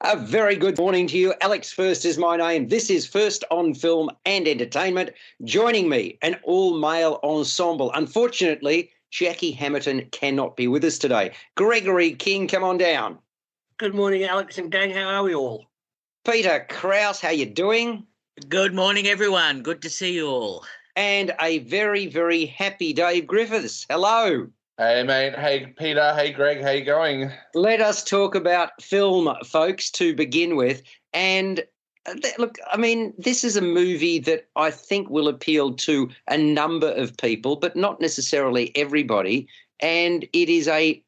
A very good morning to you. Alex First is my name. This is First on Film and Entertainment. Joining me, an all-male ensemble. Unfortunately, Jackie Hamilton cannot be with us today. Gregory King, come on down. Good morning, Alex and gang. How are we all? Peter Krause, how you doing? Good morning, everyone. Good to see you all. And a very, very happy Dave Griffiths. Hello. Hey, mate. Hey, Peter. Hey, Greg. How you going? Let us talk about film, folks, to begin with. And look, I mean, this is a movie that I think will appeal to a number of people, but not necessarily everybody. And it is a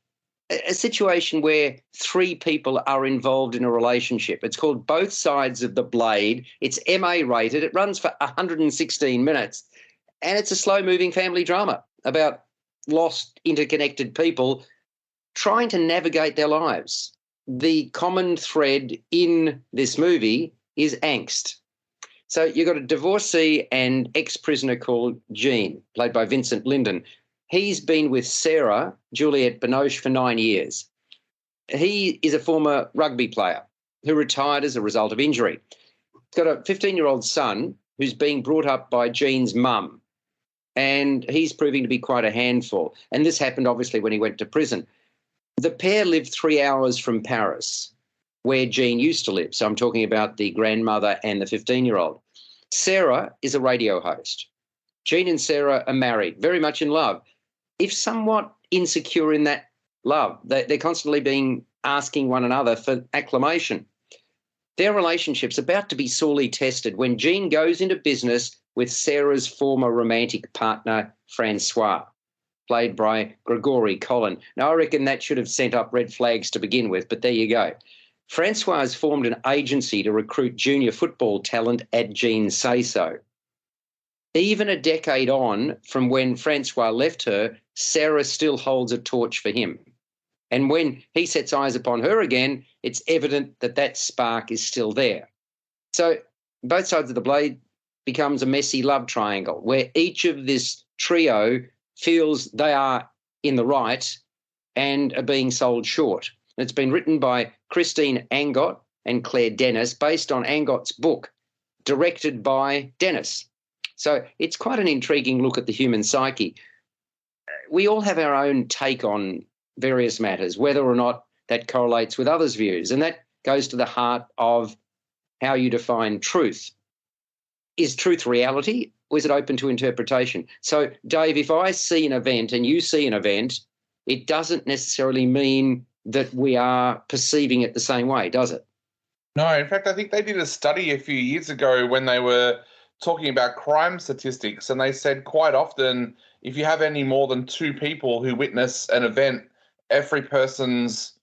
situation where three people are involved in a relationship. It's called Both Sides of the Blade. It's MA rated. It runs for 116 minutes. And it's a slow-moving family drama about lost, interconnected people trying to navigate their lives. The common thread in this movie is angst. So you've got a divorcee and ex-prisoner called Gene, played by Vincent Linden. He's been with Sarah, Juliette Binoche, for 9 years. He is a former rugby player who retired as a result of injury. He's got a 15-year-old son who's being brought up by Gene's mum, and he's proving to be quite a handful. And this happened, obviously, when he went to prison. The pair lived 3 hours from Paris, where Gene used to live. So I'm talking about the grandmother and the 15-year-old. Sarah is a radio host. Gene and Sarah are married, very much in love. If somewhat insecure in that love, they're constantly asking one another for acclamation. Their relationship's about to be sorely tested when Gene goes into business with Sarah's former romantic partner, Francois, played by Gregory Collin. Now, I reckon that should have sent up red flags to begin with, but there you go. Francois has formed an agency to recruit junior football talent at Gene's say-so. Even a decade on from when Francois left her, Sarah still holds a torch for him. And when he sets eyes upon her again, it's evident that that spark is still there. So Both Sides of the Blade becomes a messy love triangle where each of this trio feels they are in the right and are being sold short. And it's been written by Christine Angot and Claire Dennis, based on Angot's book, directed by Dennis. So it's quite an intriguing look at the human psyche. We all have our own take on various matters, whether or not that correlates with others' views. And that goes to the heart of how you define truth. Is truth reality, or is it open to interpretation? So, Dave, if I see an event and you see an event, it doesn't necessarily mean that we are perceiving it the same way, does it? No, in fact, I think they did a study a few years ago when they were talking about crime statistics, and they said quite often if you have any more than two people who witness an event, every person's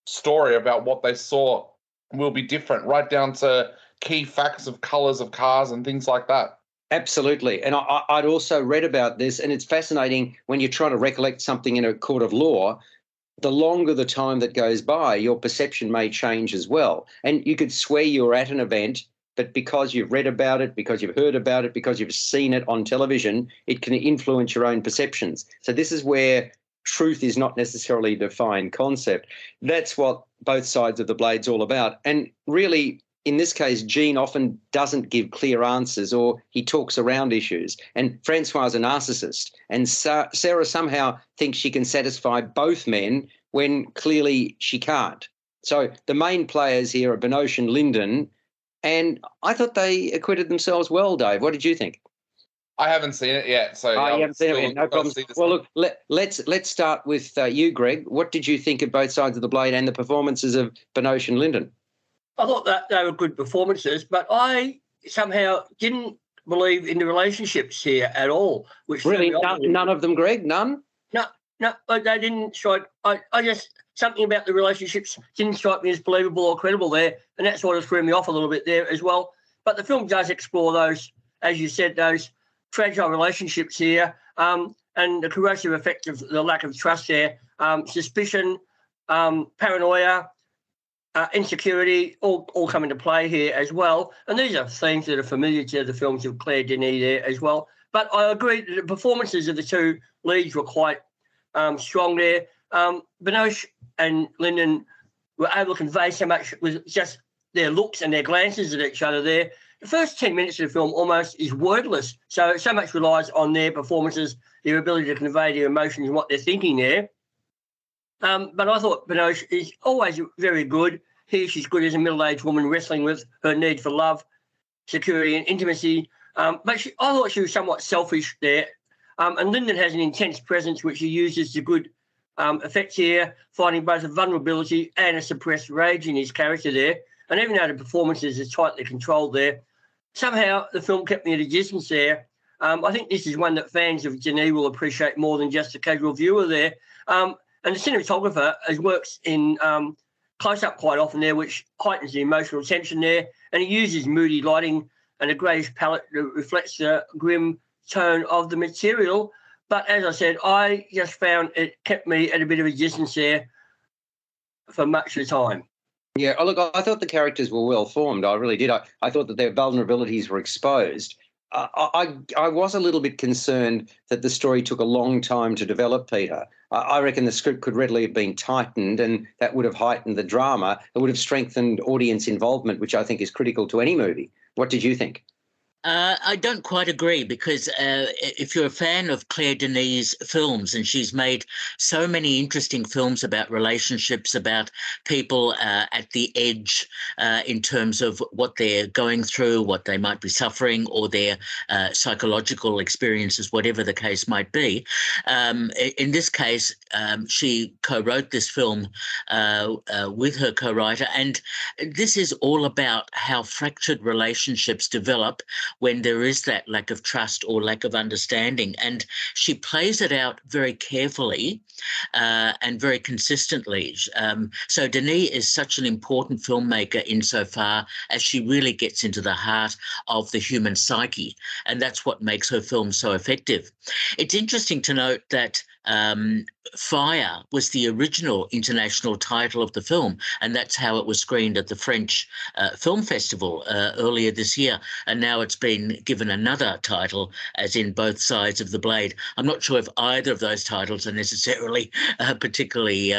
story about what they saw will be different, right down to key facts of colours of cars and things like that. Absolutely. And I'd also read about this, and it's fascinating when you're trying to recollect something in a court of law, the longer the time that goes by, your perception may change as well. And you could swear you're at an event, but because you've read about it, because you've heard about it, because you've seen it on television, it can influence your own perceptions. So this is where truth is not necessarily a defined concept. That's what Both Sides of the Blade's all about. And really, in this case, Gene often doesn't give clear answers, or he talks around issues. And Francois is a narcissist. And Sarah somehow thinks she can satisfy both men when clearly she can't. So the main players here are Binoche and Linden. And I thought they acquitted themselves well, Dave. What did you think? I haven't seen it yet. So you haven't seen it yet, no problem. Well, look, let's start with you, Greg. What did you think of Both Sides of the Blade and the performances of Binoche and Linden? I thought that they were good performances, but I somehow didn't believe in the relationships here at all. Which really, none of them, Greg? None? No, they didn't strike. I just, something about the relationships didn't strike me as believable or credible there, and that's what threw me off a little bit there as well. But the film does explore those, as you said, those fragile relationships here, and the corrosive effect of the lack of trust there, suspicion, paranoia, insecurity, all come into play here as well. And these are themes that are familiar to the films of Claire Denis there as well. But I agree that the performances of the two leads were quite strong there. Binoche and Linden were able to convey so much with just their looks and their glances at each other there. The first 10 minutes of the film almost is wordless. So much relies on their performances, their ability to convey their emotions and what they're thinking there. But I thought Binoche is always very good. Here she's good as a middle-aged woman wrestling with her need for love, security and intimacy. But I thought she was somewhat selfish there. And Lyndon has an intense presence which he uses to good effect here, finding both a vulnerability and a suppressed rage in his character there. And even though the performances are tightly controlled there, somehow the film kept me at a distance there. I think this is one that fans of Denis will appreciate more than just a casual viewer there. And the cinematographer works in close-up quite often there, which heightens the emotional tension there. And he uses moody lighting and a greyish palette that reflects the grim tone of the material. But as I said, I just found it kept me at a bit of a distance there for much of the time. Yeah, look, I thought the characters were well formed. I really did. I thought that their vulnerabilities were exposed. I was a little bit concerned that the story took a long time to develop, Peter. I reckon the script could readily have been tightened, and that would have heightened the drama. It would have strengthened audience involvement, which I think is critical to any movie. What did you think? I don't quite agree, because if you're a fan of Claire Denis' films, and she's made so many interesting films about relationships, about people at the edge in terms of what they're going through, what they might be suffering, or their psychological experiences, whatever the case might be. In this case, she co-wrote this film with her co-writer, and this is all about how fractured relationships develop when there is that lack of trust or lack of understanding. And she plays it out very carefully and very consistently. So Denis is such an important filmmaker insofar as she really gets into the heart of the human psyche, and that's what makes her film so effective. It's interesting to note that Fire was the original international title of the film, and that's how it was screened at the French Film Festival earlier this year, and now it's been given another title, as in Both Sides of the Blade. I'm not sure if either of those titles are necessarily particularly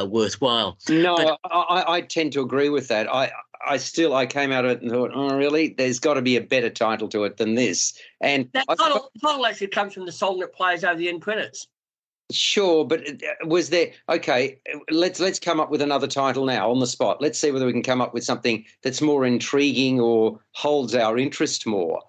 worthwhile. No, but I tend to agree with that. I came out of it and thought, oh, really? There's got to be a better title to it than this. And that title actually comes from the song that plays over the end credits. Sure, but was there? Okay, let's come up with another title now on the spot. Let's see whether we can come up with something that's more intriguing or holds our interest more.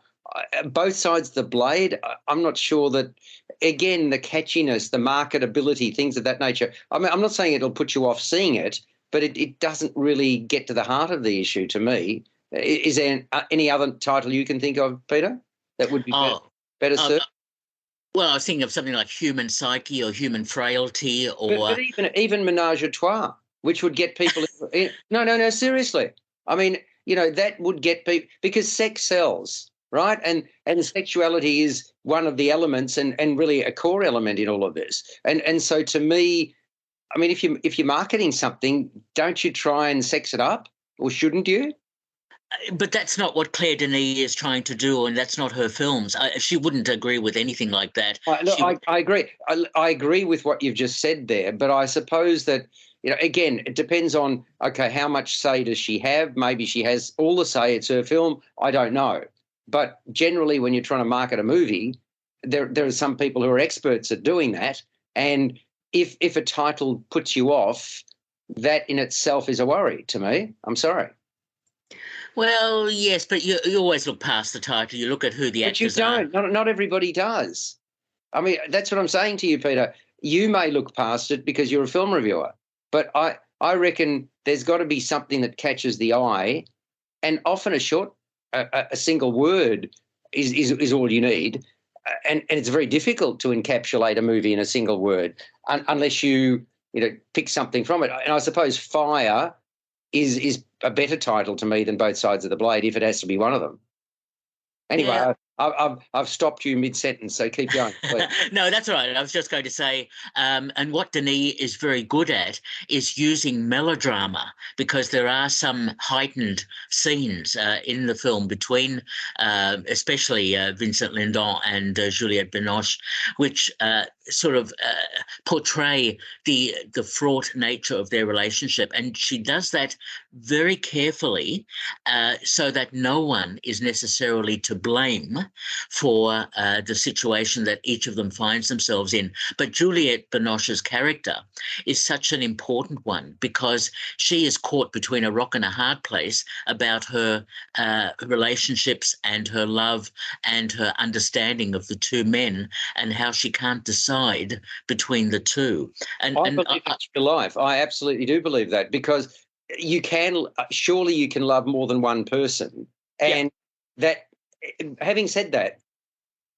Both Sides of the Blade, I'm not sure that, again, the catchiness, the marketability, things of that nature. I mean, I'm not saying it'll put you off seeing it, but it doesn't really get to the heart of the issue to me. Is there any other title you can think of, Peter, that would be better served? Well, I was thinking of something like Human Psyche or Human Frailty, or but even Menage a Trois, which would get people. No, seriously. I mean, that would get people, because sex sells, right? And sexuality is one of the elements, and really a core element in all of this. And so to me, I mean, if you're marketing something, don't you try and sex it up, or shouldn't you? But that's not what Claire Denis is trying to do, and that's not her films. She wouldn't agree with anything like that. I agree. I agree with what you've just said there, but I suppose that, again, it depends on, okay, how much say does she have? Maybe she has all the say. It's her film. I don't know. But generally, when you're trying to market a movie, there are some people who are experts at doing that, and if a title puts you off, that in itself is a worry to me. I'm sorry. Well, yes, but you always look past the title. You look at who the actors are. But you don't. Not everybody does. I mean, that's what I'm saying to you, Peter. You may look past it because you're a film reviewer, but I reckon there's got to be something that catches the eye, and often a single word is all you need, and it's very difficult to encapsulate a movie in a single word unless you pick something from it. And I suppose Fire is a better title to me than Both Sides of the Blade, if it has to be one of them. Anyway, yeah. I've stopped you mid-sentence, so keep going, please. No, that's all right. I was just going to say, and what Denis is very good at is using melodrama, because there are some heightened scenes in the film between, especially Vincent Lindon and Juliette Binoche, which sort of portray the fraught nature of their relationship, and she does that very carefully, so that no one is necessarily to blame for the situation that each of them finds themselves in. But Juliette Binoche's character is such an important one, because she is caught between a rock and a hard place about her relationships and her love and her understanding of the two men, and how she can't decide between the two. And I believe it's real life. I absolutely do believe that, because surely you can love more than one person. And that, having said that,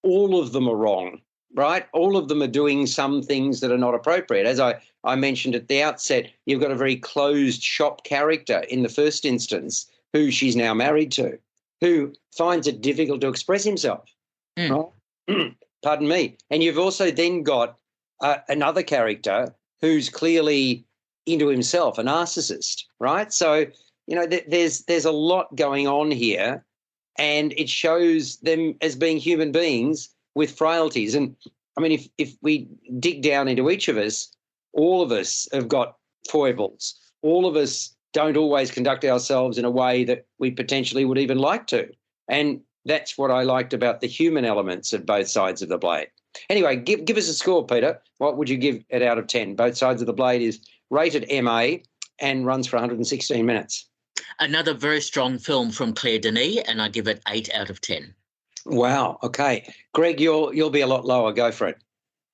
all of them are wrong, right? All of them are doing some things that are not appropriate. As I mentioned at the outset, you've got a very closed shop character in the first instance, who she's now married to, who finds it difficult to express himself. Right? Pardon me. And you've also then got another character who's clearly into himself, a narcissist, right? So, there's a lot going on here, and it shows them as being human beings with frailties. And I mean, if we dig down into each of us, all of us have got foibles. All of us don't always conduct ourselves in a way that we potentially would even like to. And that's what I liked about the human elements of both sides of the blade. Anyway, give us a score, Peter. What would you give it out of 10? Both Sides of the Blade is rated MA and runs for 116 minutes. Another very strong film from Claire Denis, and I give it 8 out of 10. Wow. Okay. Greg, you'll be a lot lower. Go for it.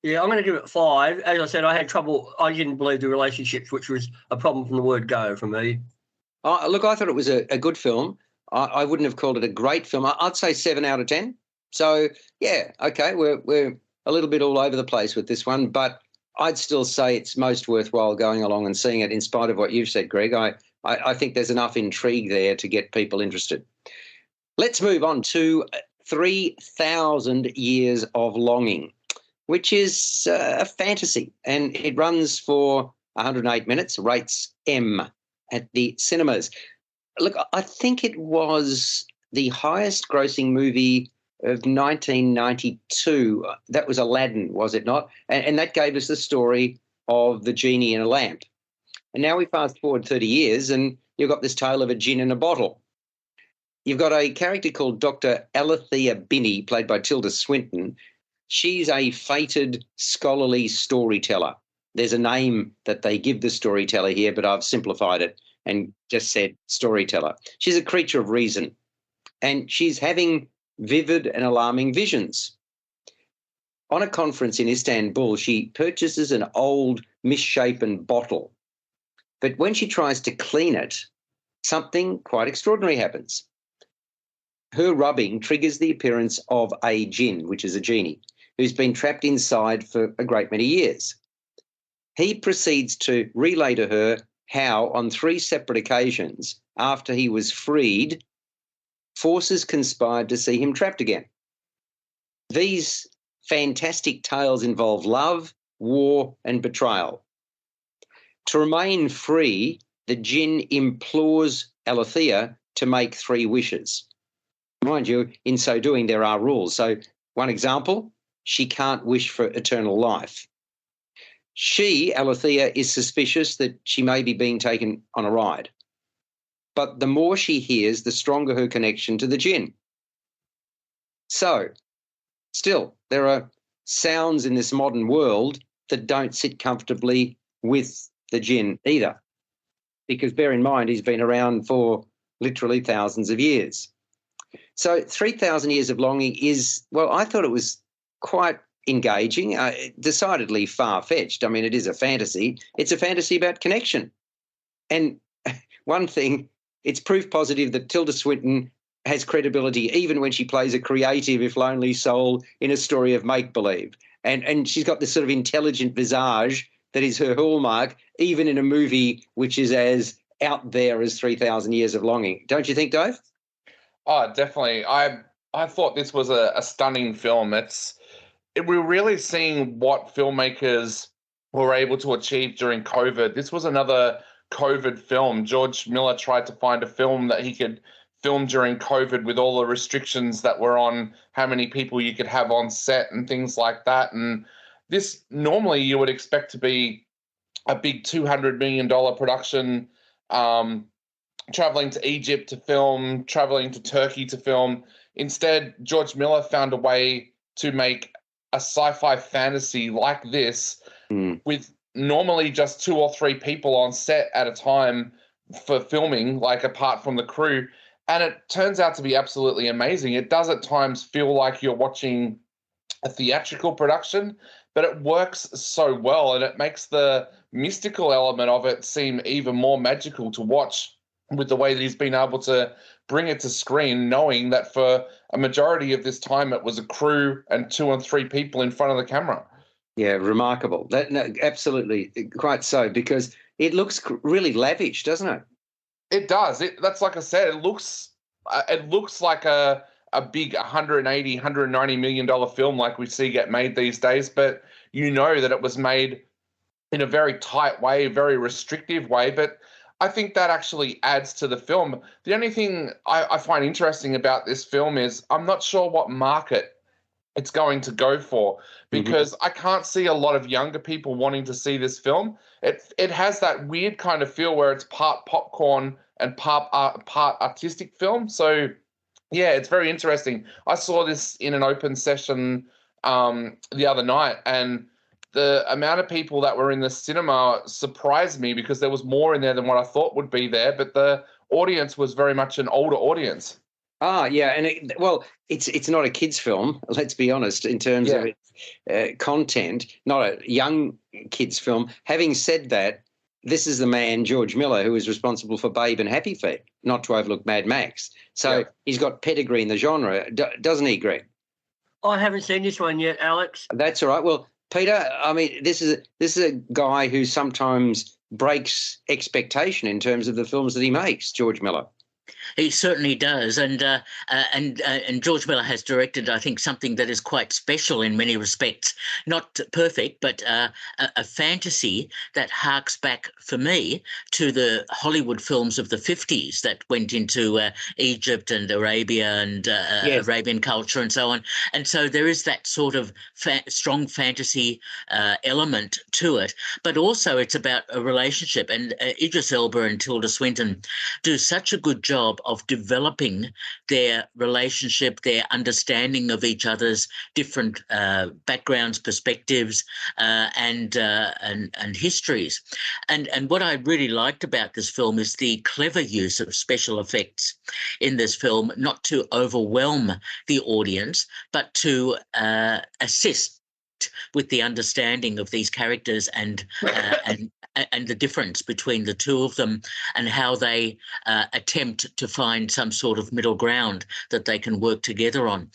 Yeah, I'm going to give it 5. As I said, I had trouble. I didn't believe the relationships, which was a problem from the word go for me. Look, I thought it was a good film. I wouldn't have called it a great film. I'd say 7 out of 10. So, yeah, okay, we're a little bit all over the place with this one, but I'd still say it's most worthwhile going along and seeing it, in spite of what you've said, Greg. I think there's enough intrigue there to get people interested. Let's move on to 3,000 Years of Longing, which is a fantasy, and it runs for 108 minutes, rates M at the cinemas. Look, I think it was the highest grossing movie of 1992. That was Aladdin, was it not? And that gave us the story of the genie in a lamp. And now we fast forward 30 years and you've got this tale of a gin in a bottle. You've got a character called Dr. Alethea Binney, played by Tilda Swinton. She's a fated scholarly storyteller. There's a name that they give the storyteller here, but I've simplified it and just said storyteller. She's a creature of reason, and she's having vivid and alarming visions. On a conference in Istanbul, she purchases an old, misshapen bottle. But when she tries to clean it, something quite extraordinary happens. Her rubbing triggers the appearance of a jinn, which is a genie, who's been trapped inside for a great many years. He proceeds to relay to her how, on 3 separate occasions, after he was freed, forces conspired to see him trapped again. These fantastic tales involve love, war, and betrayal. To remain free, the jinn implores Alethea to make 3 wishes. Mind you, in so doing, there are rules. So, one example, she can't wish for eternal life. She, Alethea, is suspicious that she may be being taken on a ride. But the more she hears, the stronger her connection to the jinn. So, still, there are sounds in this modern world that don't sit comfortably with the jinn either. Because bear in mind, he's been around for literally thousands of years. So 3,000 Years of Longing is, well, I thought it was quite engaging, decidedly far-fetched. I mean, it is a fantasy. It's a fantasy about connection. And one thing, it's proof positive that Tilda Swinton has credibility even when she plays a creative, if lonely soul in a story of make-believe. And she's got this sort of intelligent visage that is her hallmark, even in a movie which is as out there as 3,000 Years of Longing. Don't you think, Dave? Oh, definitely. I thought this was a stunning film. We're really seeing what filmmakers were able to achieve during COVID. This was another COVID film. George Miller tried to find a film that he could film during COVID with all the restrictions that were on how many people you could have on set and things like that. And this normally you would expect to be a big $200 million production, traveling to Egypt to film, traveling to Turkey to film. Instead, George Miller found a way to make a sci-fi fantasy like this with normally just 2 or 3 people on set at a time for filming, like apart from the crew. And it turns out to be absolutely amazing. It does at times feel like you're watching a theatrical production, but it works so well, and it makes the mystical element of it seem even more magical to watch with the way that he's been able to bring it to screen, knowing that for a majority of this time it was a crew and 2 and 3 people in front of the camera. Yeah, remarkable. Absolutely, quite so, because it looks really lavish, doesn't it? It does. That's like I said. It looks like a big $180-190 million film like we see get made these days, but you know that it was made in a very tight way, very restrictive way. But I think that actually adds to the film. The only thing I find interesting about this film is I'm not sure what market it's going to go for, because I can't see a lot of younger people wanting to see this film. It has that weird kind of feel where it's part popcorn and part artistic film. So yeah, it's very interesting. I saw this in an open session the other night, and the amount of people that were in the cinema surprised me, because there was more in there than what I thought would be there, but the audience was very much an older audience. Ah, yeah, and it's not a kids' film. Let's be honest, in terms of its content, not a young kids' film. Having said that, this is the man George Miller who is responsible for Babe and Happy Feet, not to overlook Mad Max. So he's got pedigree in the genre, doesn't he, Greg? I haven't seen this one yet, Alex. That's all right. Well, Peter, I mean, this is a guy who sometimes breaks expectation in terms of the films that he makes, George Miller. He certainly does, and George Miller has directed, I think, something that is quite special in many respects. Not perfect, but a fantasy that harks back, for me, to the Hollywood films of the 50s that went into Egypt and Arabia and Arabian culture and so on. And so there is that sort of strong fantasy element to it. But also it's about a relationship, and Idris Elba and Tilda Swinton do such a good job of developing their relationship, their understanding of each other's different backgrounds, perspectives, and histories. And what I really liked about this film is the clever use of special effects in this film, not to overwhelm the audience, but to assist with the understanding of these characters and the difference between the two of them, and how they attempt to find some sort of middle ground that they can work together on.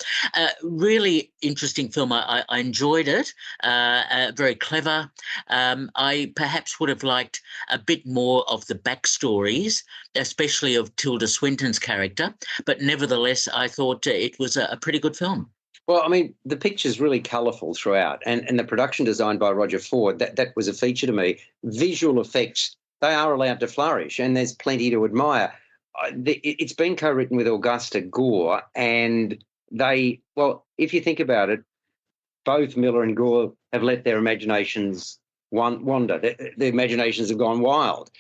Really interesting film. I enjoyed it. Very clever. I perhaps would have liked a bit more of the backstories, especially of Tilda Swinton's character, but nevertheless, I thought it was a pretty good film. Well, I mean, the picture's really colourful throughout, and the production designed by Roger Ford, that was a feature to me. Visual effects, they are allowed to flourish, and there's plenty to admire. It's been co-written with Augusta Gore, and if you think about it, both Miller and Gore have let their imaginations wander. Their imaginations have gone wild.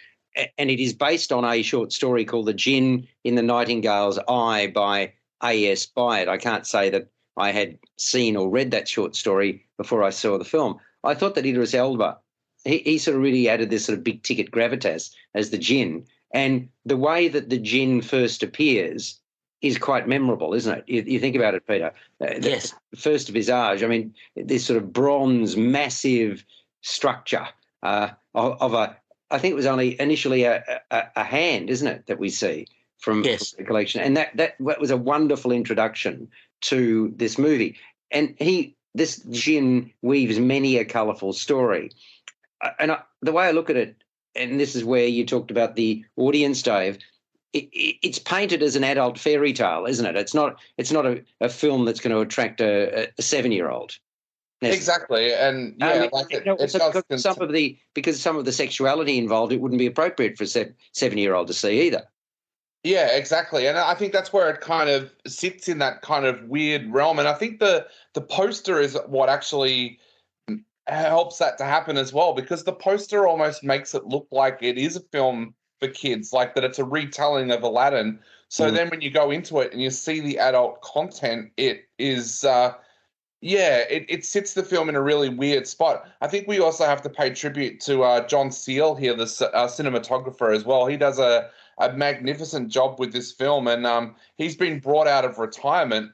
And it is based on a short story called The Djinn in the Nightingale's Eye by A.S. Byatt. I can't say that I had seen or read that short story before I saw the film. I thought that Idris Elba, he sort of really added this sort of big ticket gravitas as the Djinn. And the way that the Djinn first appears is quite memorable, isn't it? You think about it, Peter. Yes. First visage, I mean, this sort of bronze, massive structure of I think it was only initially a hand, isn't it, that we see from the collection. And that was a wonderful introduction to this movie. And this Djinn weaves many a colourful story. And the way I look at it, and this is where you talked about the audience, Dave, it's painted as an adult fairy tale, isn't it? It's not a film that's going to attract a 7-year-old. Exactly, and yeah, because some of the sexuality involved, it wouldn't be appropriate for a 7-year-old to see either. Yeah, exactly, and I think that's where it kind of sits in that kind of weird realm. And I think the poster is what actually helps that to happen as well, because the poster almost makes it look like it is a film for kids, like that it's a retelling of Aladdin. So then when you go into it and you see the adult content, it is. It sits the film in a really weird spot. I think we also have to pay tribute to John Seale here, the cinematographer as well. He does a magnificent job with this film, and he's been brought out of retirement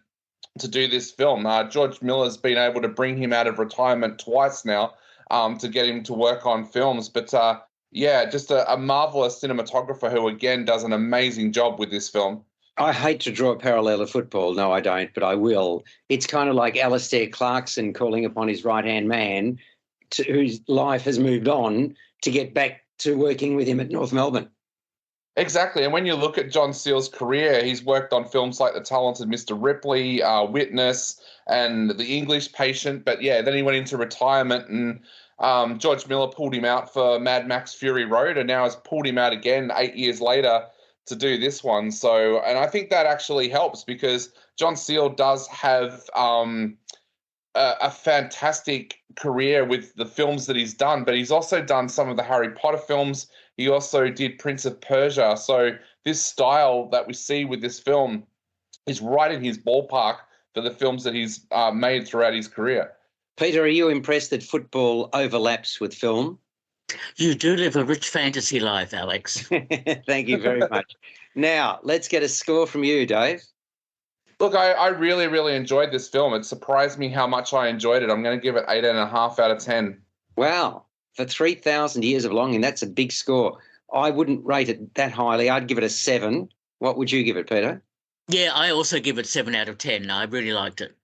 to do this film. George Miller's been able to bring him out of retirement twice now to get him to work on films. But just a marvelous cinematographer who, again, does an amazing job with this film. I hate to draw a parallel to football. No, I don't, but I will. It's kind of like Alistair Clarkson calling upon his right-hand man, whose life has moved on, to get back to working with him at North Melbourne. Exactly. And when you look at John Seale's career, he's worked on films like The Talented Mr. Ripley, Witness, and The English Patient. But yeah, then he went into retirement, and George Miller pulled him out for Mad Max Fury Road, and now has pulled him out again 8 years later to do this one. So, and I think that actually helps, because John Seale does have a fantastic career with the films that he's done, but he's also done some of the Harry Potter films. He also did Prince of Persia. So this style that we see with this film is right in his ballpark for the films that he's made throughout his career. Peter, are you impressed that football overlaps with film? You do live a rich fantasy life, Alex. Thank you very much. Now, let's get a score from you, Dave. Look, I really, really enjoyed this film. It surprised me how much I enjoyed it. I'm going to give it 8.5 out of 10. Wow. For 3,000 years of longing, that's a big score. I wouldn't rate it that highly. I'd give it a 7. What would you give it, Peter? Yeah, I also give it 7 out of 10. I really liked it.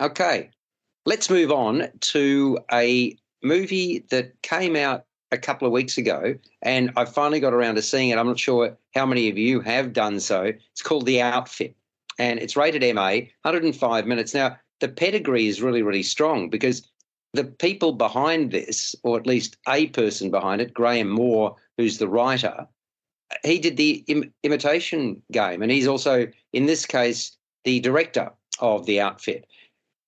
Okay. Let's move on to a movie that came out a couple of weeks ago, and I finally got around to seeing it. I'm not sure how many of you have done so. It's called The Outfit, and it's rated MA, 105 minutes. Now, the pedigree is really, really strong, because the people behind this, or at least a person behind it, Graham Moore, who's the writer, he did the Imitation Game, and he's also, in this case, the director of The Outfit.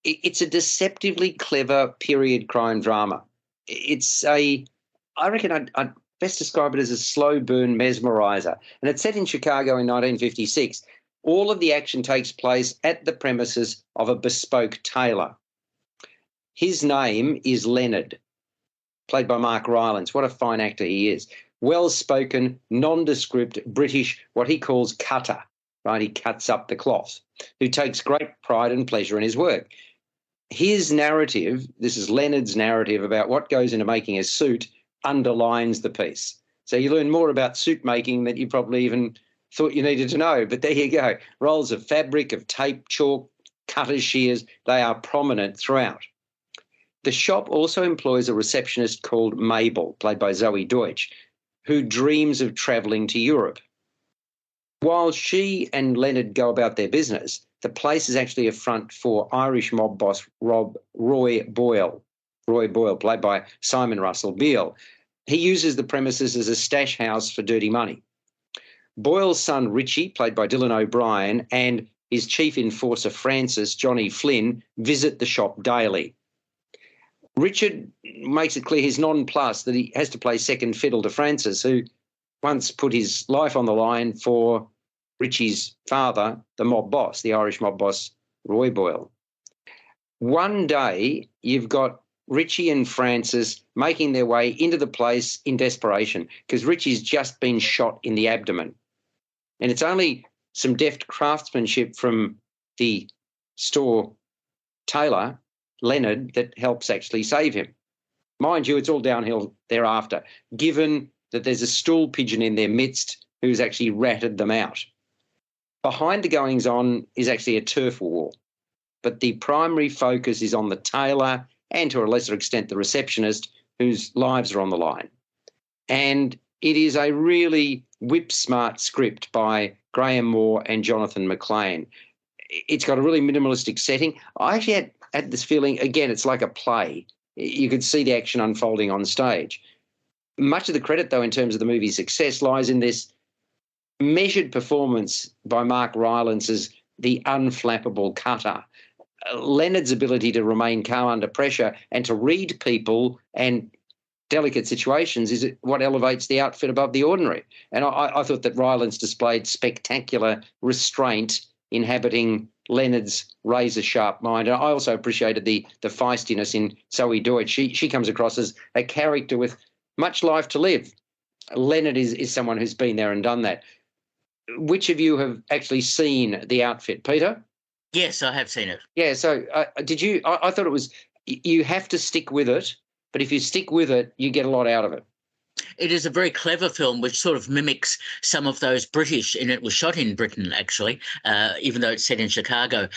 It's a deceptively clever period crime drama. I reckon I'd best describe it as a slow burn mesmerizer. And it's set in Chicago in 1956. All of the action takes place at the premises of a bespoke tailor. His name is Leonard, played by Mark Rylance. What a fine actor he is. Well-spoken, nondescript British, what he calls cutter, right? He cuts up the cloth, who takes great pride and pleasure in his work. His narrative, this is Leonard's narrative about what goes into making a suit, underlines the piece. So you learn more about suit making than you probably even thought you needed to know. But there you go. Rolls of fabric, of tape, chalk, cutter's shears, they are prominent throughout. The shop also employs a receptionist called Mabel, played by Zoe Deutsch, who dreams of travelling to Europe. While she and Leonard go about their business, the place is actually a front for Irish mob boss Roy Boyle, played by Simon Russell Beale. He uses the premises as a stash house for dirty money. Boyle's son Richie, played by Dylan O'Brien, and his chief enforcer Francis, Johnny Flynn, visit the shop daily. Richard makes it clear he's nonplussed that he has to play second fiddle to Francis, who once put his life on the line for Richie's father, the mob boss, the Irish mob boss, Roy Boyle. One day, you've got Richie and Francis making their way into the place in desperation, because Richie's just been shot in the abdomen. And it's only some deft craftsmanship from the store tailor, Leonard, that helps actually save him. Mind you, it's all downhill thereafter, given that there's a stool pigeon in their midst who's actually ratted them out. Behind the goings-on is actually a turf war, but the primary focus is on the tailor and, to a lesser extent, the receptionist, whose lives are on the line. And it is a really whip-smart script by Graham Moore and Jonathan McLean. It's got a really minimalistic setting. I actually had this feeling, again, it's like a play. You could see the action unfolding on stage. Much of the credit, though, in terms of the movie's success lies in this measured performance by Mark Rylance as the unflappable cutter. Leonard's ability to remain calm under pressure and to read people and delicate situations is what elevates the outfit above the ordinary. And I thought that Rylance displayed spectacular restraint inhabiting Leonard's razor-sharp mind. And I also appreciated the feistiness in Zoe Deutsch. She comes across as a character with much life to live. Leonard is someone who's been there and done that. Which of you have actually seen the outfit, Peter? Yes, I have seen it. Yeah, so did you? I thought it was, you have to stick with it, but if you stick with it, you get a lot out of it. It is a very clever film which sort of mimics some of those British, and it was shot in Britain, actually, even though it's set in Chicago,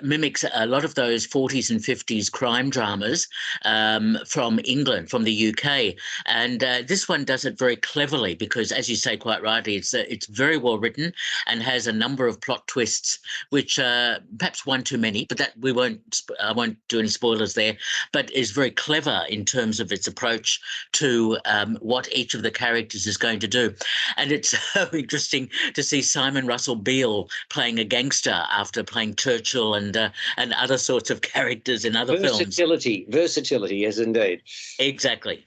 mimics a lot of those 40s and 50s crime dramas from England, from the UK. And this one does it very cleverly because, as you say quite rightly, it's very well written and has a number of plot twists, which perhaps one too many, but that I won't do any spoilers there, but is very clever in terms of its approach to what each of the characters is going to do. And it's so interesting to see Simon Russell Beale playing a gangster after playing Churchill and other sorts of characters in other films. Versatility, yes, indeed. Exactly.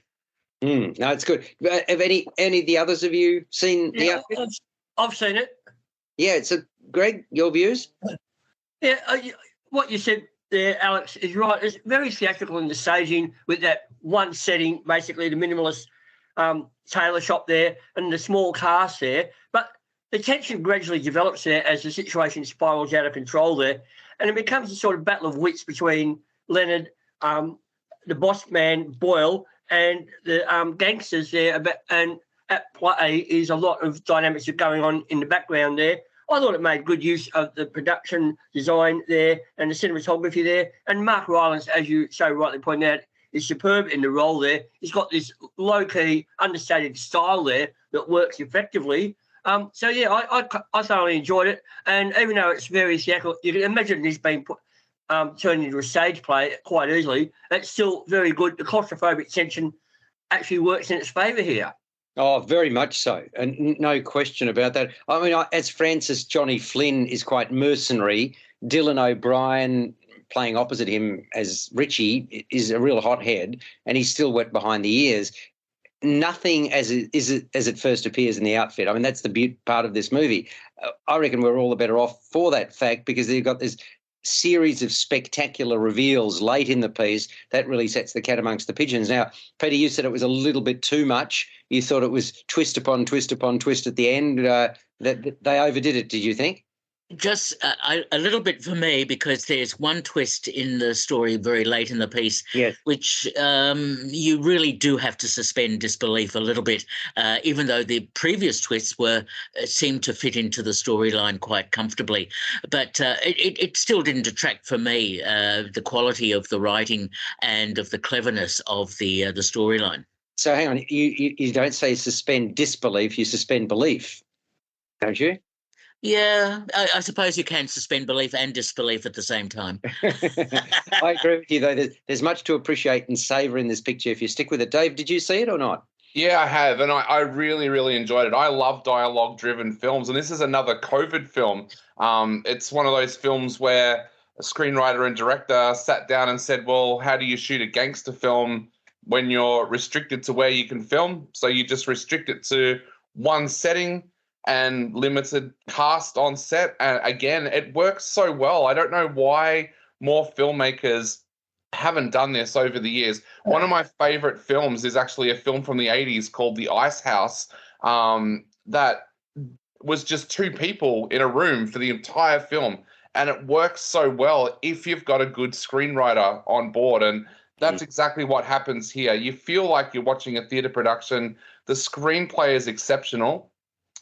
No, it's good. Have any of the others of you seen the outfit? I've seen it. Yeah, so Greg, your views? Yeah, what you said there, Alex, is right. It's very theatrical in the staging with that one setting, basically the minimalist tailor shop there and the small cast there. But the tension gradually develops there as the situation spirals out of control there. And it becomes a sort of battle of wits between Leonard, the boss man, Boyle, and the gangsters there. And at play is a lot of dynamics going on in the background there. I thought it made good use of the production design there and the cinematography there. And Mark Rylance, as you so rightly pointed out, is superb in the role there. He's got this low-key, understated style there that works effectively. So, yeah, I thoroughly enjoyed it. And even though it's very theatrical, you can imagine this being turned into a stage play quite easily. It's still very good. The claustrophobic tension actually works in its favour here. Oh, very much so. And no question about that. I mean, as Francis, Johnny Flynn is quite mercenary. Dylan O'Brien, playing opposite him as Richie, is a real hothead, and he's still wet behind the ears. Nothing as it first appears in the outfit. I mean, that's the part of this movie. I reckon we're all the better off for that fact because they've got this series of spectacular reveals late in the piece that really sets the cat amongst the pigeons. Now, Peter, you said it was a little bit too much. You thought it was twist upon twist upon twist at the end. That they overdid it, did you think? Just a little bit for me, because there's one twist in the story very late in the piece, yes, which you really do have to suspend disbelief a little bit, even though the previous twists seemed to fit into the storyline quite comfortably. But it still didn't detract for me the quality of the writing and of the cleverness of the storyline. So hang on, you don't say suspend disbelief, you suspend belief, don't you? Yeah, I suppose you can suspend belief and disbelief at the same time. I agree with you, though. There's much to appreciate and savour in this picture if you stick with it. Dave, did you see it or not? Yeah, I have, and I really, really enjoyed it. I love dialogue-driven films, and this is another COVID film. It's one of those films where a screenwriter and director sat down and said, well, how do you shoot a gangster film when you're restricted to where you can film? So you just restrict it to one setting and limited cast on set. And again, it works so well. I don't know why more filmmakers haven't done this over the years. One of my favorite films is actually a film from the 80s called The Ice House, that was just two people in a room for the entire film. And it works so well if you've got a good screenwriter on board. And that's exactly what happens here. You feel like you're watching a theatre production. The screenplay is exceptional,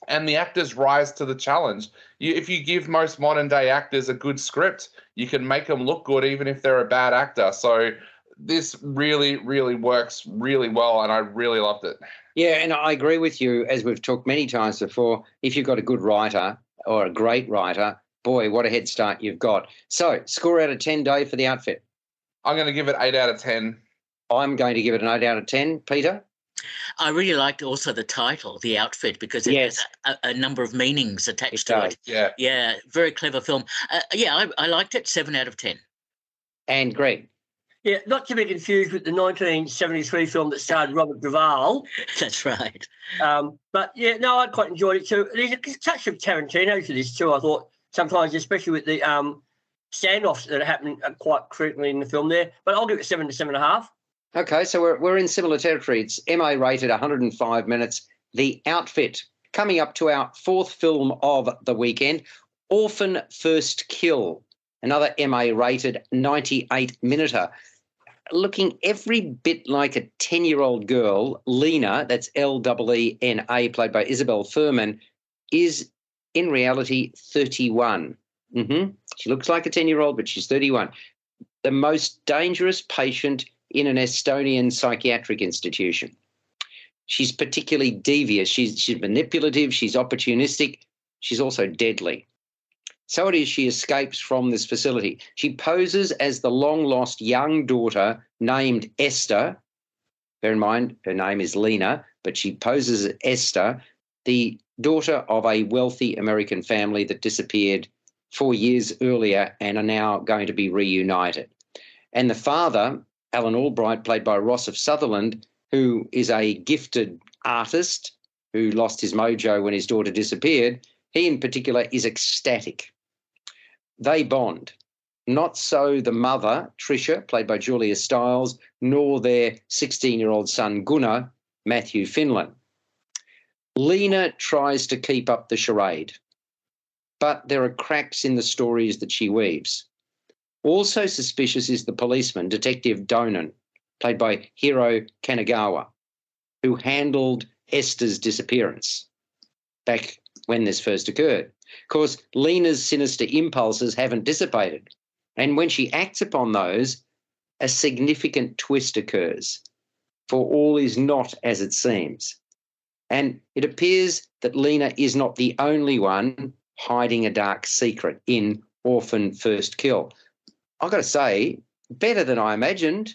and the actors rise to the challenge. If you give most modern day actors a good script, you can make them look good even if they're a bad actor. So this really, really works really well, and I really loved it. Yeah, and I agree with you, as we've talked many times before. If you've got a good writer or a great writer, boy, what a head start you've got. So, score out of 10, Dave, for The Outfit. I'm going to give it 8 out of 10. I'm going to give it an 8 out of 10. Peter? I really liked also the title, The Outfit, because it Yes. has a number of meanings attached to does. it. Yeah. Yeah, very clever film. I liked it, 7 out of 10. And Greg? Yeah, not to be confused with the 1973 film that starred Robert Duvall. That's right. But yeah, no, I quite enjoyed it too. There's a touch of Tarantino to this too, I thought, sometimes, especially with the standoffs that are happening quite frequently in the film there. But I'll give it 7 to 7.5. Okay, so we're in similar territory. It's MA rated 105 minutes. The Outfit. Coming up to our fourth film of the weekend, Orphan-First-Kill, another MA rated 98-minuter. Looking every bit like a 10-year-old girl, Lena, that's Lena, played by Isabel Fuhrman, is in reality 31. She looks like a 10-year-old, but she's 31. The most dangerous patient in an Estonian psychiatric institution. She's particularly devious. She's manipulative. She's opportunistic. She's also deadly. So it is she escapes from this facility. She poses as the long-lost young daughter named Esther. Bear in mind, her name is Lena, but she poses as Esther, the daughter of a wealthy American family that disappeared 4 years earlier and are now going to be reunited. And the father, Alan Albright, played by Ross of Sutherland, who is a gifted artist who lost his mojo when his daughter disappeared, he in particular is ecstatic. They bond. Not so the mother, Tricia, played by Julia Stiles, nor their 16-year-old son, Gunnar, Matthew Finlan. Lena tries to keep up the charade, but there are cracks in the stories that she weaves. Also suspicious is the policeman, Detective Donan, played by Hiro Kanagawa, who handled Esther's disappearance back when this first occurred. Of course, Lena's sinister impulses haven't dissipated, and when she acts upon those, a significant twist occurs, for all is not as it seems. And it appears that Lena is not the only one hiding a dark secret in Orphan-First-Kill. I've got to say, better than I imagined.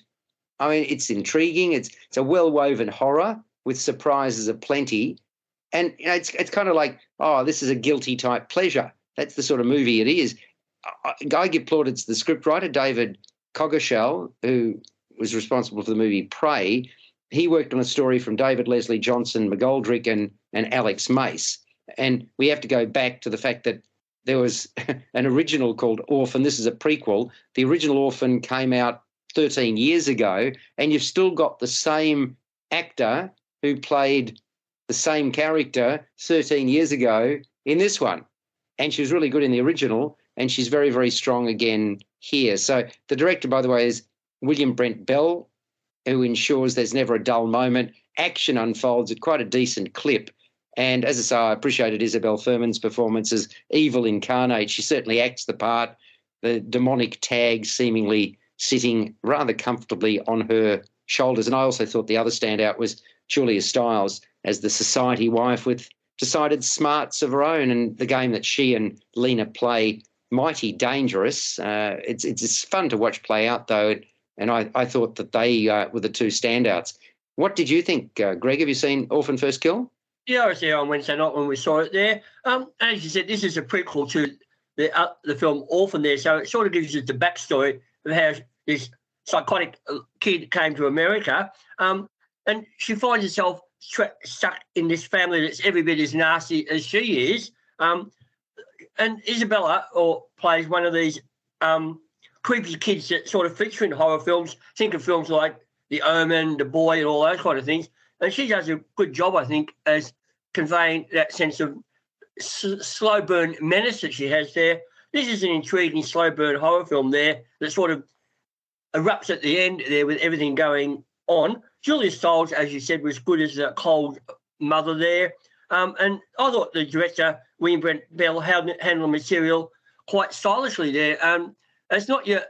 I mean, it's intriguing. It's a well-woven horror with surprises aplenty. And you know, it's kind of like, oh, this is a guilty type pleasure. That's the sort of movie it is. I give plaudits to the scriptwriter, David Coggeshall, who was responsible for the movie Prey. He worked on a story from David Leslie Johnson, McGoldrick, and Alex Mace. And we have to go back to the fact that there was an original called Orphan. This is a prequel. The original Orphan came out 13 years ago, and you've still got the same actor who played the same character 13 years ago in this one. And she was really good in the original, and she's very, very strong again here. So the director, by the way, is William Brent Bell, who ensures there's never a dull moment. Action unfolds at quite a decent clip. And as I say, I appreciated Isabel Fuhrman's performance as evil incarnate. She certainly acts the part, the demonic tag seemingly sitting rather comfortably on her shoulders. And I also thought the other standout was Julia Stiles as the society wife with decided smarts of her own, and the game that she and Lena play, mighty dangerous. It's fun to watch play out, though, and I thought that they were the two standouts. What did you think, Greg? Have you seen Orphan-First-Kill? Yeah, I was there on Wednesday night when we saw it there. As you said, this is a prequel to the film Orphan there, so it sort of gives you the backstory of how this psychotic kid came to America, and she finds herself stuck in this family that's every bit as nasty as she is. And Isabella plays one of these creepy kids that sort of feature in horror films. Think of films like The Omen, The Boy, and all those kind of things. And she does a good job, I think, as conveying that sense of slow burn menace that she has there. This is an intriguing slow burn horror film there that sort of erupts at the end there with everything going on. Julia Stiles, as you said, was good as a cold mother there. And I thought the director, William Brent Bell, handled the material quite stylishly there. It's not your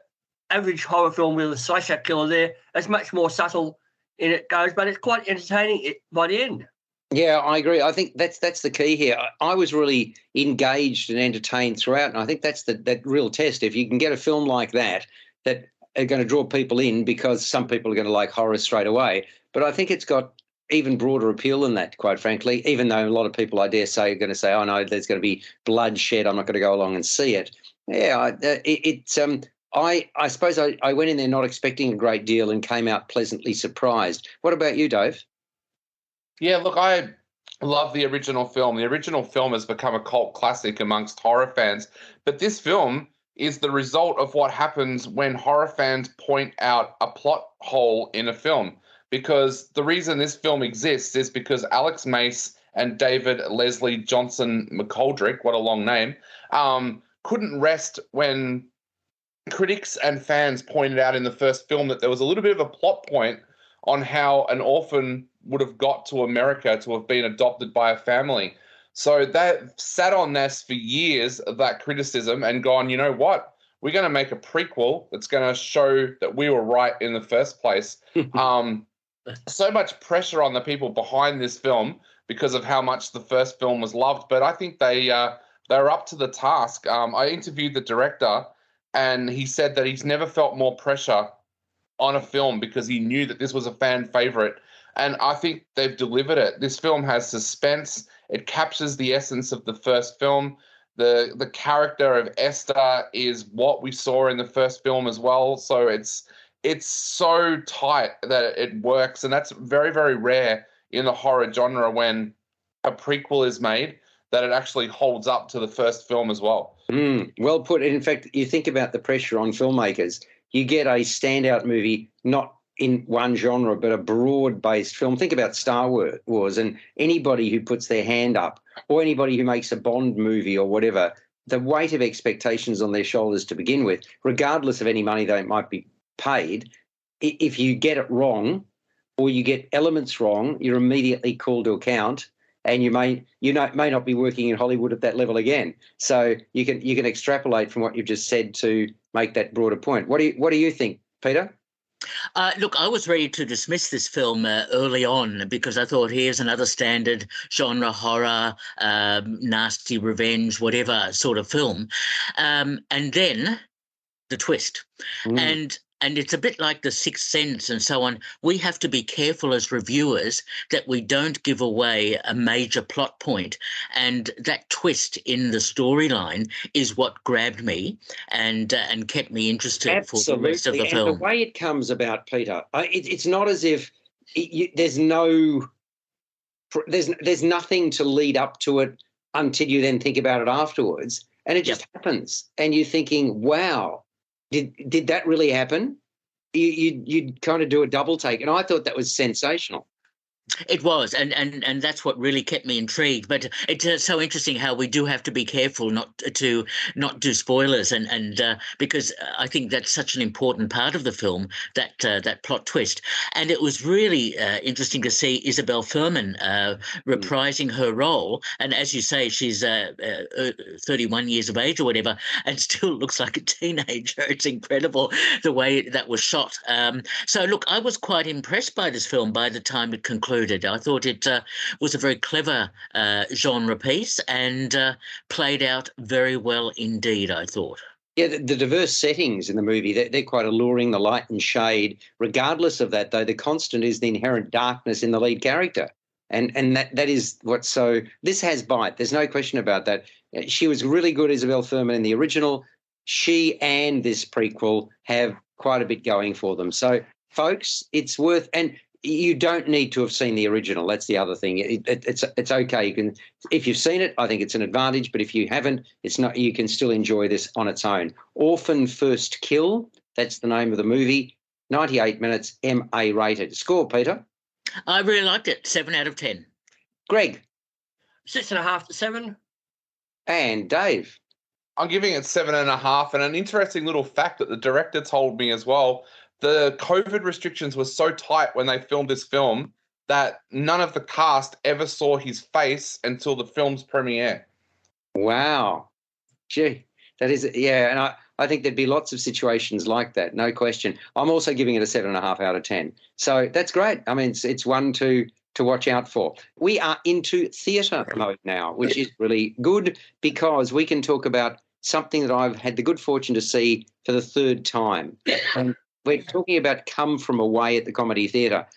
average horror film with a slasher killer there. It's much more subtle in it goes, but it's quite entertaining by the end. Yeah, I agree. I think that's the key here. I was really engaged and entertained throughout, and I think that's that real test. If you can get a film like that are going to draw people in, because some people are going to like horror straight away. But I think it's got even broader appeal than that, quite frankly, even though a lot of people, I dare say, are going to say, oh, no, there's going to be bloodshed, I'm not going to go along and see it. Yeah, I suppose I went in there not expecting a great deal and came out pleasantly surprised. What about you, Dave? Yeah, look, I love the original film. The original film has become a cult classic amongst horror fans. But this film is the result of what happens when horror fans point out a plot hole in a film. Because the reason this film exists is because Alex Mace and David Leslie Johnson McGoldrick, what a long name, couldn't rest when critics and fans pointed out in the first film that there was a little bit of a plot point on how an orphan would have got to America to have been adopted by a family. So that sat on this for years, of that criticism, and gone, you know what? We're going to make a prequel that's going to show that we were right in the first place. So much pressure on the people behind this film because of how much the first film was loved. But I think they're up to the task. I interviewed the director, and he said that he's never felt more pressure on a film because he knew that this was a fan favorite. And I think they've delivered it. This film has suspense. It captures the essence of the first film. The character of Esther is what we saw in the first film as well. So it's so tight that it works. And that's very, very rare in the horror genre, when a prequel is made, that it actually holds up to the first film as well. Well put. In fact, you think about the pressure on filmmakers. You get a standout movie, not in one genre, but a broad-based film. Think about Star Wars, and anybody who puts their hand up, or anybody who makes a Bond movie or whatever, the weight of expectations on their shoulders to begin with, regardless of any money they might be paid, if you get it wrong or you get elements wrong, you're immediately called to account, and you may not be working in Hollywood at that level again. So you can extrapolate from what you've just said to make that broader point. What do you think, Peter? Look, I was ready to dismiss this film early on because I thought, here's another standard genre horror, nasty revenge, whatever sort of film. And then the twist. And it's a bit like The Sixth Sense and so on. We have to be careful as reviewers that we don't give away a major plot point. And that twist in the storyline is what grabbed me and kept me interested. Absolutely. For the rest of the film. And the way it comes about, Peter, it's not as if there's nothing to lead up to it until you then think about it afterwards. And it just happens. And you're thinking, wow, did that really happen? You'd kind of do a double take. And I thought that was sensational. It was, and that's what really kept me intrigued. But it's so interesting how we do have to be careful not to do spoilers, and because I think that's such an important part of the film, that plot twist. And it was really interesting to see Isabel Fuhrman reprising her role. And as you say, she's 31 years of age or whatever, and still looks like a teenager. It's incredible the way that was shot. So look, I was quite impressed by this film by the time it concluded. I thought it was a very clever genre piece and played out very well indeed, I thought. Yeah, the diverse settings in the movie, they're quite alluring, the light and shade. Regardless of that, though, the constant is the inherent darkness in the lead character. And that is what's so... This has bite. There's no question about that. She was really good, Isabel Fuhrman, in the original. She and this prequel have quite a bit going for them. So, folks, it's worth... And you don't need to have seen the original. That's the other thing. It's okay. You can, if you've seen it, I think it's an advantage. But if you haven't, it's not. You can still enjoy this on its own. Orphan-First-Kill. That's the name of the movie. 98 minutes, MA rated. Score, Peter? I really liked it. 7 out of 10. Greg? 6.5 to 7. And Dave? I'm giving it 7.5. And an interesting little fact that the director told me as well. The COVID restrictions were so tight when they filmed this film that none of the cast ever saw his face until the film's premiere. Wow. Gee, That is, yeah, and I think there'd be lots of situations like that, no question. I'm also giving it a 7.5 out of 10. So that's great. I mean, it's one to watch out for. We are into theatre mode now, which is really good because we can talk about something that I've had the good fortune to see for the third time. And we're talking about Come From Away at the Comedy Theatre.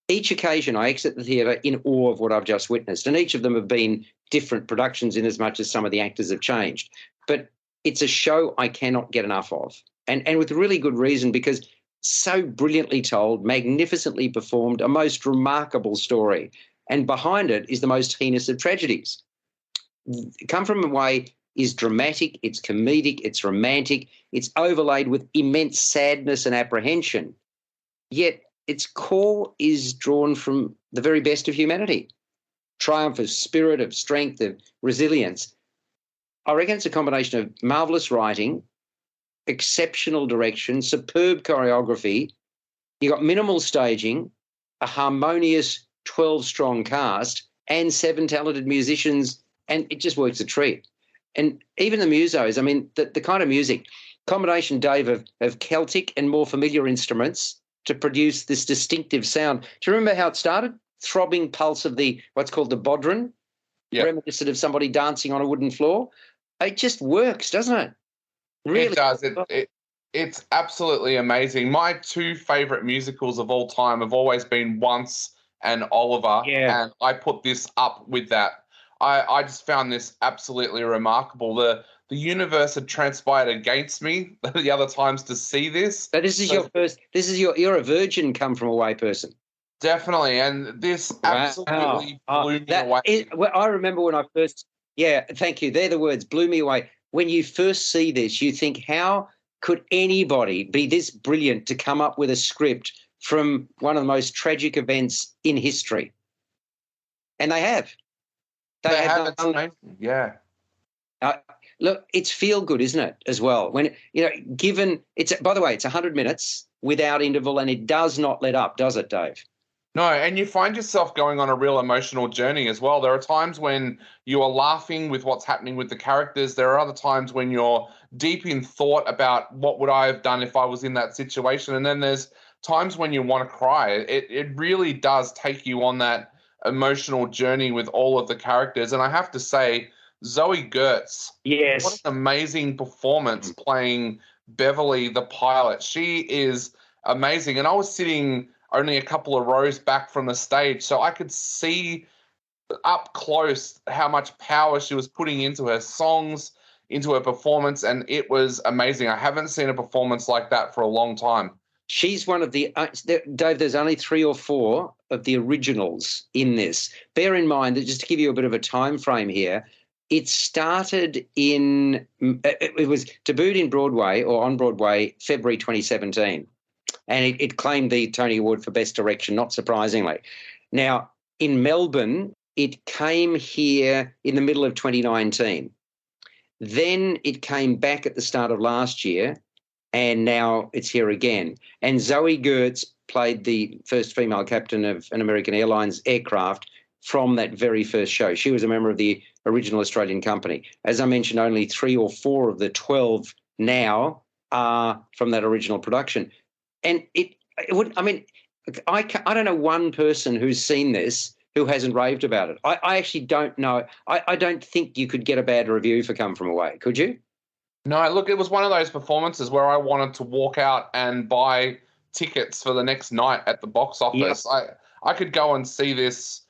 Each occasion I exit the theatre in awe of what I've just witnessed, and each of them have been different productions in as much as some of the actors have changed. But it's a show I cannot get enough of, and with really good reason, because so brilliantly told, magnificently performed, a most remarkable story. And behind it is the most heinous of tragedies. Come From Away is dramatic, it's comedic, it's romantic, it's overlaid with immense sadness and apprehension. Yet its core is drawn from the very best of humanity. Triumph of spirit, of strength, of resilience. I reckon it's a combination of marvellous writing, exceptional direction, superb choreography. You got minimal staging, a harmonious 12-strong cast, and 7 talented musicians, and it just works a treat. And even the musos, I mean, the kind of music, combination, Dave, of Celtic and more familiar instruments to produce this distinctive sound. Do you remember how it started? Throbbing pulse of what's called the bodhran, reminiscent of somebody dancing on a wooden floor. It just works, doesn't it? Really? It does. It's absolutely amazing. My 2 favourite musicals of all time have always been Once and Oliver, and I put this up with that. I just found this absolutely remarkable. The universe had transpired against me the other times to see this. So this is your first. You're a virgin Come From Away person. Definitely, and this absolutely blew me away. I remember when I first. Yeah, thank you. They're the words. Blew me away. When you first see this, you think, how could anybody be this brilliant to come up with a script from one of the most tragic events in history? And they have. They have. It's amazing. Yeah. Look, it's feel good, isn't it, as well? When, given it's, by the way, it's 100 minutes without interval, and it does not let up, does it, Dave? No, and you find yourself going on a real emotional journey as well. There are times when you are laughing with what's happening with the characters. There are other times when you're deep in thought about what would I have done if I was in that situation. And then there's times when you want to cry. It really does take you on that emotional journey with all of the characters. And I have to say, Zoe Gertz, yes, what an amazing performance playing Beverly the pilot. She is amazing. And I was sitting only a couple of rows back from the stage, so I could see up close how much power she was putting into her songs, into her performance, and it was amazing. I haven't seen a performance like that for a long time. She's one of the Dave, there's only 3 or 4 of the originals in this. Bear in mind that, just to give you a bit of a time frame here, it started it was debuted in Broadway or on Broadway February 2017. And it claimed the Tony Award for Best Direction, not surprisingly. Now, in Melbourne, it came here in the middle of 2019. Then it came back at the start of last year, and now it's here again. And Zoe Gertz played the first female captain of an American Airlines aircraft from that very first show. She was a member of the original Australian company. As I mentioned, only 3 or 4 of the 12 now are from that original production. And I don't know one person who's seen this who hasn't raved about it. I actually don't know. I don't think you could get a bad review for Come From Away, could you? No, look, it was one of those performances where I wanted to walk out and buy tickets for the next night at the box office. Yep. I could go and see this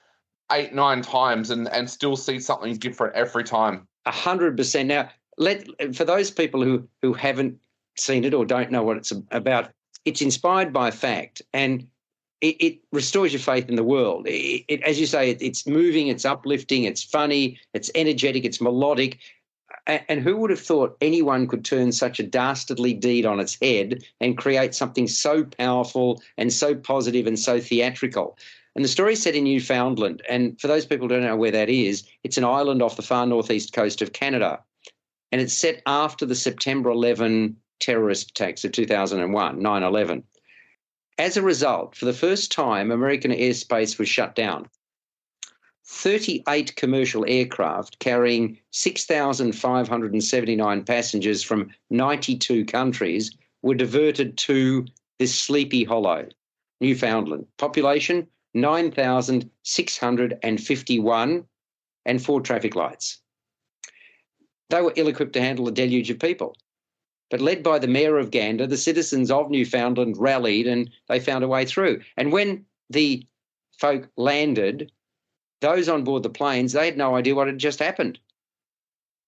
8, 9 times and still see something different every time. 100%. Now, for those people who haven't seen it or don't know what it's about, it's inspired by fact, and it restores your faith in the world. As you say, it's moving, it's uplifting, it's funny, it's energetic, it's melodic. And who would have thought anyone could turn such a dastardly deed on its head and create something so powerful and so positive and so theatrical? And the story is set in Newfoundland. And for those people who don't know where that is, it's an island off the far northeast coast of Canada. And it's set after the September 11 terrorist attacks of 2001, 9/11. As a result, for the first time, American airspace was shut down. 38 commercial aircraft carrying 6,579 passengers from 92 countries were diverted to this Sleepy Hollow, Newfoundland. Population 9,651 and 4 traffic lights. They were ill-equipped to handle a deluge of people. But led by the mayor of Gander, the citizens of Newfoundland rallied and they found a way through. And when the folk landed, those on board the planes, they had no idea what had just happened.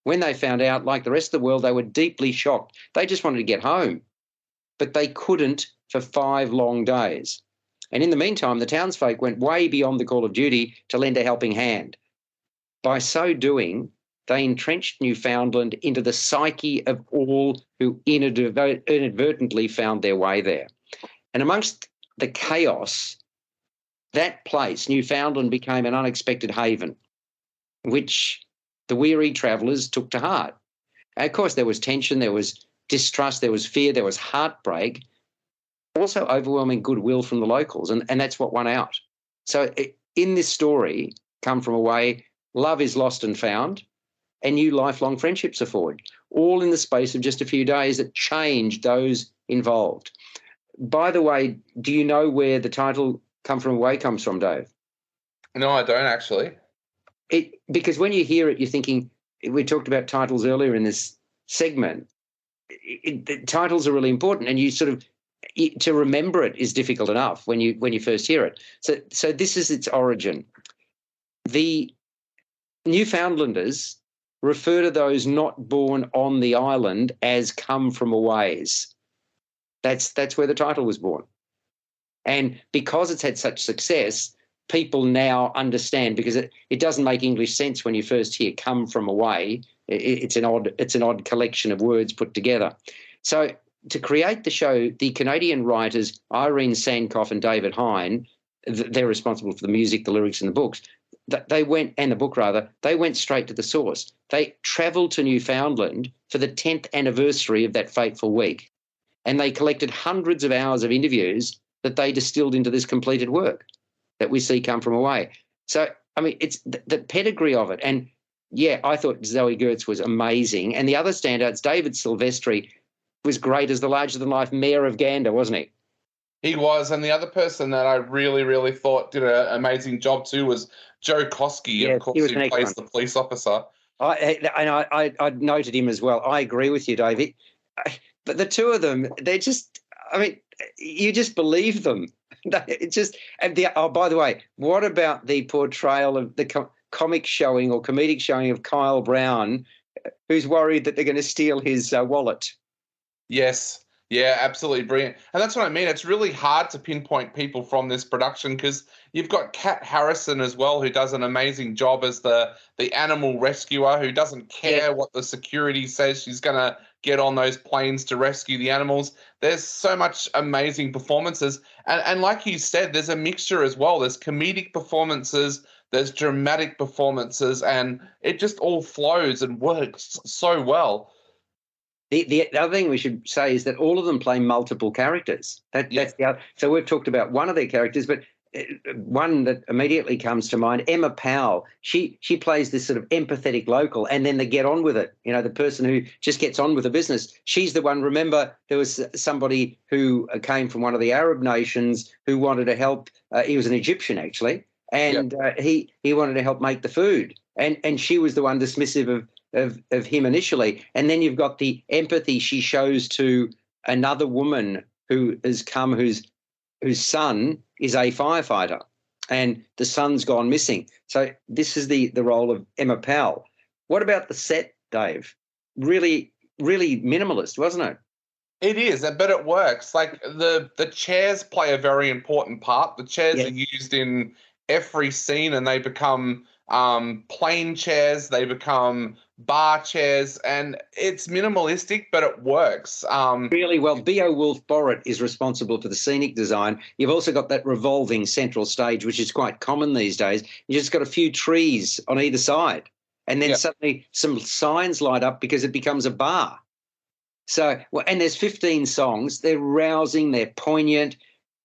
When they found out, like the rest of the world, they were deeply shocked. They just wanted to get home, but they couldn't for 5 long days. And in the meantime, the townsfolk went way beyond the call of duty to lend a helping hand. By so doing, they entrenched Newfoundland into the psyche of all who inadvertently found their way there. And amongst the chaos, that place, Newfoundland, became an unexpected haven, which the weary travellers took to heart. And of course, there was tension, there was distrust, there was fear, there was heartbreak, also overwhelming goodwill from the locals, and that's what won out. So in this story, Come From Away, love is lost and found, and new lifelong friendships are forged, all in the space of just a few days that changed those involved. By the way, do you know where the title Come From Away comes from, Dave? No, I don't actually. Because when you hear it, you're thinking, we talked about titles earlier in this segment, the titles are really important, and you sort of, to remember it is difficult enough when you first hear it. So this is its origin. The Newfoundlanders refer to those not born on the island as come from aways. That's where the title was born. And because it's had such success, people now understand, because it doesn't make English sense when you first hear come from away. It's an odd collection of words put together. So to create the show, the Canadian writers Irene Sankoff and David Hine, they're responsible for the music, the lyrics, and the books. They went straight to the source. They travelled to Newfoundland for the 10th anniversary of that fateful week, and they collected hundreds of hours of interviews that they distilled into this completed work that we see Come From Away. So, I mean, it's the pedigree of it. And, yeah, I thought Zoe Gertz was amazing. And the other standouts, David Silvestri was great as the larger-than-life mayor of Gander, wasn't he? He was, and the other person that I really, really thought did an amazing job too was Joe Koski, of course, who plays the police officer. I noted him as well. I agree with you, David. But the two of them, they're just, I mean, you just believe them. It's just, by the way, what about the portrayal of the comic showing or comedic showing of Kyle Brown, who's worried that they're going to steal his wallet? Yes. Yeah, absolutely brilliant. And that's what I mean. It's really hard to pinpoint people from this production because you've got Kat Harrison as well, who does an amazing job as the animal rescuer, who doesn't care what the security says. She's going to get on those planes to rescue the animals. There's so much amazing performances. And like you said, there's a mixture as well. There's comedic performances, there's dramatic performances, and it just all flows and works so well. The other thing we should say is that all of them play multiple characters. That's the other. So we've talked about one of their characters, but one that immediately comes to mind, Emma Powell. She plays this sort of empathetic local, and then they get on with it. You know, the person who just gets on with the business. She's the one. Remember, there was somebody who came from one of the Arab nations who wanted to help. He was an Egyptian actually, and he wanted to help make the food, and she was the one dismissive of him initially. And then you've got the empathy she shows to another woman who has come, whose son is a firefighter, and the son's gone missing. So this is the role of Emma Powell. What about the set, Dave? Really, really minimalist, wasn't it? It is, but it works. Like the chairs play a very important part. The chairs are used in every scene, and they become plain chairs, they become bar chairs, and it's minimalistic, but it works. Really well. Beowulf Borrett is responsible for the scenic design. You've also got that revolving central stage, which is quite common these days. You just got a few trees on either side, and then suddenly some signs light up because it becomes a bar. So, and there's 15 songs. They're rousing, they're poignant.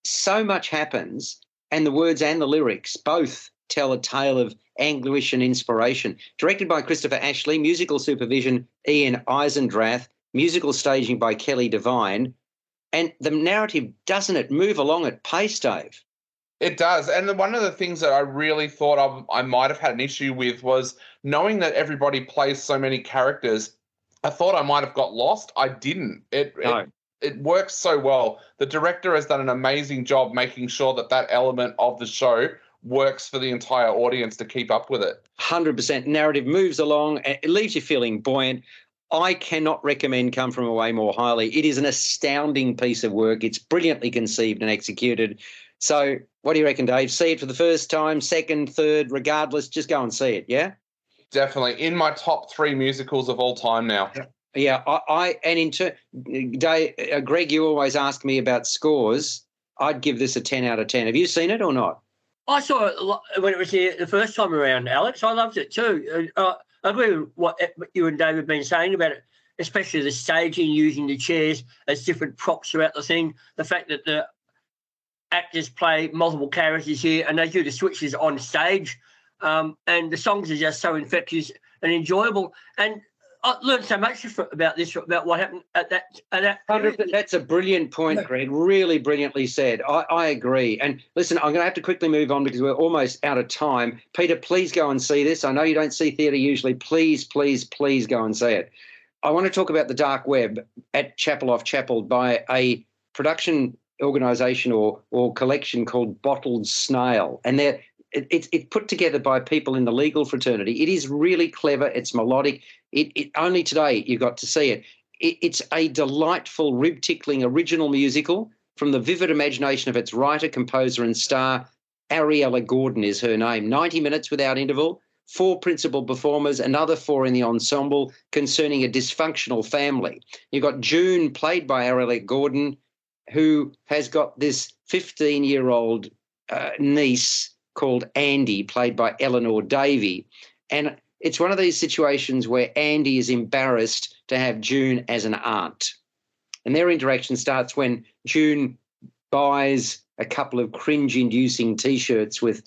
So much happens, and the words and the lyrics both tell a tale of anguish and inspiration. Directed by Christopher Ashley, musical supervision Ian Eisendrath, musical staging by Kelly Devine, and the narrative, doesn't it move along at pace, Dave? It does. And one of the things that I really thought I might have had an issue with was knowing that everybody plays so many characters. I thought I might have got lost. I didn't. It works so well. The director has done an amazing job making sure that element of the show works for the entire audience to keep up with it. 100%. Narrative moves along. It leaves you feeling buoyant. I cannot recommend Come From Away more highly. It is an astounding piece of work. It's brilliantly conceived and executed. So what do you reckon, Dave? See it for the first time, second, third, regardless, just go and see it, yeah? Definitely. In my top 3 musicals of all time now. Yeah, Dave, Greg, you always ask me about scores. I'd give this a 10 out of 10. Have you seen it or not? I saw it when it was here the first time around, Alex. I loved it too. I agree with what you and Dave have been saying about it, especially the staging, using the chairs as different props throughout the thing. The fact that the actors play multiple characters here and they do the switches on stage. And the songs are just so infectious and enjoyable. And I learned so much about this, about what happened at that. That's a brilliant point, Greg. Really brilliantly said. I agree. And listen, I'm going to have to quickly move on because we're almost out of time. Peter, please go and see this. I know you don't see theatre usually. Please, please, please go and see it. I want to talk about the dark web at Chapel Off Chapel by a production organisation or collection called Bottled Snail. And it's put together by people in the legal fraternity. It is really clever. It's melodic. It only today you got to see it. It's a delightful, rib-tickling original musical from the vivid imagination of its writer, composer and star. Ariella Gordon is her name. 90 minutes without interval, 4 principal performers, another 4 in the ensemble, concerning a dysfunctional family. You've got June, played by Ariella Gordon, who has got this 15-year-old niece called Andy, played by Eleanor Davey. And it's one of these situations where Andy is embarrassed to have June as an aunt. And their interaction starts when June buys a couple of cringe-inducing T-shirts with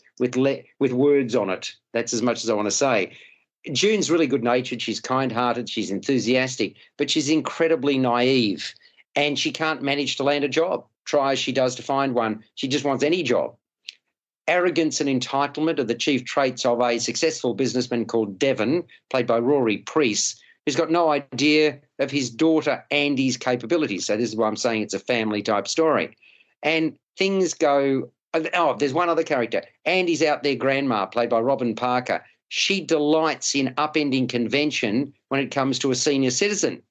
words on it. That's as much as I want to say. June's really good-natured. She's kind-hearted. She's enthusiastic, but she's incredibly naive, and she can't manage to land a job. Try as she does to find one. She just wants any job. Arrogance and entitlement are the chief traits of a successful businessman called Devon, played by Rory Preece, who's got no idea of his daughter Andy's capabilities. So this is why I'm saying it's a family-type story. And things go... Oh, there's one other character. Andy's out there grandma, played by Robin Parker. She delights in upending convention when it comes to a senior citizen.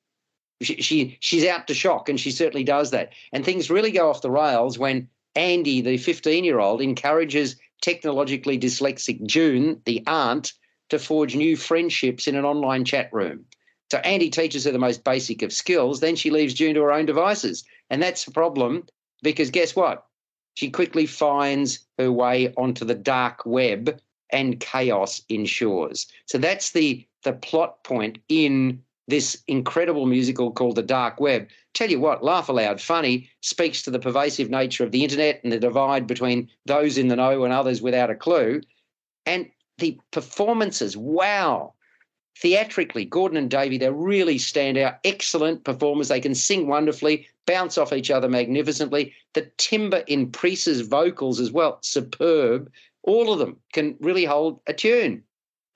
She's out to shock, and she certainly does that. And things really go off the rails when Andy, the 15-year-old, encourages technologically dyslexic June, the aunt, to forge new friendships in an online chat room. So Andy teaches her the most basic of skills, then she leaves June to her own devices. And that's a problem because guess what? She quickly finds her way onto the dark web and chaos ensures. So that's the plot point in this incredible musical called The Dark Web. Tell you what, laugh aloud funny, speaks to the pervasive nature of the internet and the divide between those in the know and others without a clue. And the performances, wow. Theatrically, Gordon and Davey, they really stand out. Excellent performers. They can sing wonderfully, bounce off each other magnificently. The timbre in Preece's vocals as well, superb. All of them can really hold a tune.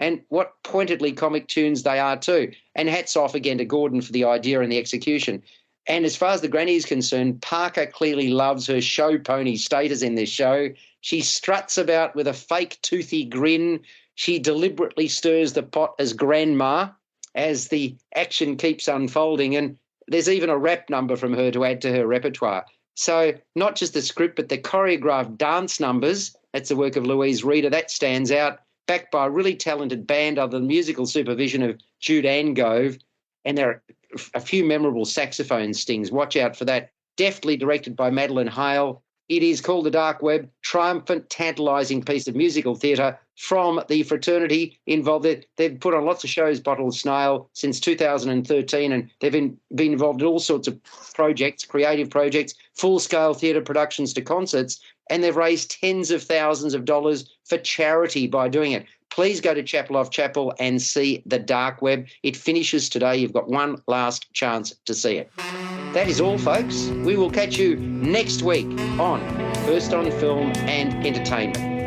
And what pointedly comic tunes they are too. And hats off again to Gordon for the idea and the execution. And as far as the granny is concerned, Parker clearly loves her show pony status in this show. She struts about with a fake toothy grin. She deliberately stirs the pot as grandma as the action keeps unfolding. And there's even a rap number from her to add to her repertoire. So not just the script, but the choreographed dance numbers. That's the work of Louise Reeder. That stands out. Backed by a really talented band under the musical supervision of Jude Angove, and there are a few memorable saxophone stings. Watch out for that. Deftly directed by Madeline Hale. It is called The Dark Web, triumphant, tantalising piece of musical theatre from the fraternity involved. They've put on lots of shows, Bottled Snail, since 2013, and they've been involved in all sorts of projects, creative projects, full-scale theatre productions to concerts, and they've raised tens of thousands of dollars for charity by doing it. Please go to Chapel of Chapel and see The Dark Web. It finishes today. You've got one last chance to see it. That is all, folks. We will catch you next week on First on Film and Entertainment.